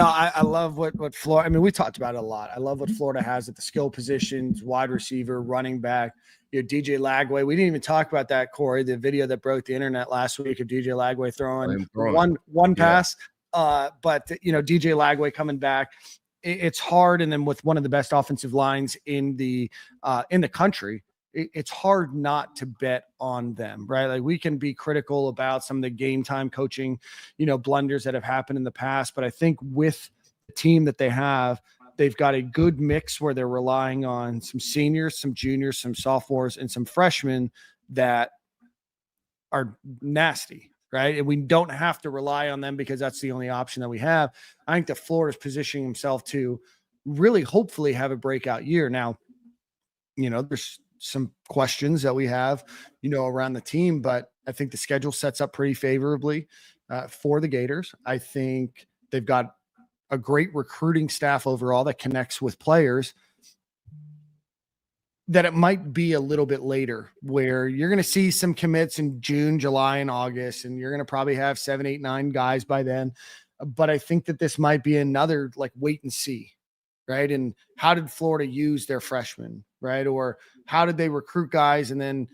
No, I love what Florida. I mean, we talked about it a lot. I love what Florida has at the skill positions, wide receiver, running back. DJ Lagway. We didn't even talk about that, Corey. The video that broke the internet last week of DJ Lagway throwing one pass. But DJ Lagway coming back. It's hard, and then with one of the best offensive lines in the country, it's hard not to bet on them, right? Like, we can be critical about some of the game time coaching, blunders that have happened in the past. But I think with the team that they have, they've got a good mix where they're relying on some seniors, some juniors, some sophomores, and some freshmen that are nasty, right? And we don't have to rely on them because that's the only option that we have. I think that Florida's positioning himself to really hopefully have a breakout year. Now, there's some questions that we have, around the team, but I think the schedule sets up pretty favorably for the Gators. I think they've got a great recruiting staff overall that connects with players. That it might be a little bit later where you're going to see some commits in June, July, and August, and you're going to probably have 7, 8, 9 guys by then. But I think that this might be another wait and see. Right. And how did Florida use their freshmen? Right. Or how did they recruit guys? And then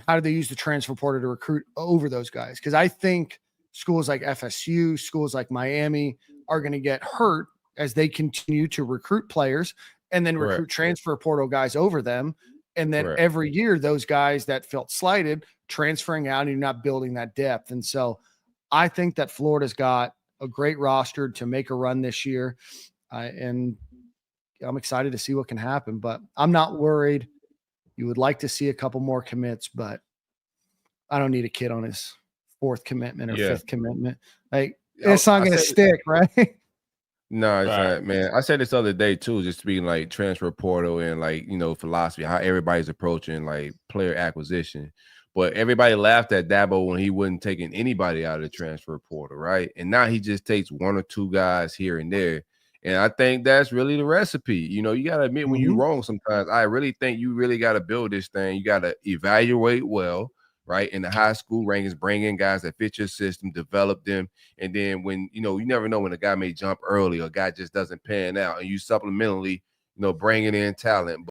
how did they use the transfer portal to recruit over those guys? Because I think schools like FSU, schools like Miami are going to get hurt as they continue to recruit players and then recruit transfer portal guys over them. And then every year, those guys that felt slighted transferring out, and you're not building that depth. And so I think that Florida's got a great roster to make a run this year. And I'm excited to see what can happen, but I'm not worried. You would like to see a couple more commits, but I don't need a kid on his 4th commitment or 5th commitment. It's not going to stick, right? No, it's not, man. I said this other day too, just speaking transfer portal and philosophy, how everybody's approaching player acquisition. But everybody laughed at Dabo when he wasn't taking anybody out of the transfer portal, right? And now he just takes 1 or 2 guys here and there. And I think that's really the recipe. You got to admit when you're wrong sometimes. I really think you really got to build this thing. You got to evaluate well, right? In the high school rankings, bring in guys that fit your system, develop them. And then when, you never know when a guy may jump early or a guy just doesn't pan out, and you supplementally, bringing in talent.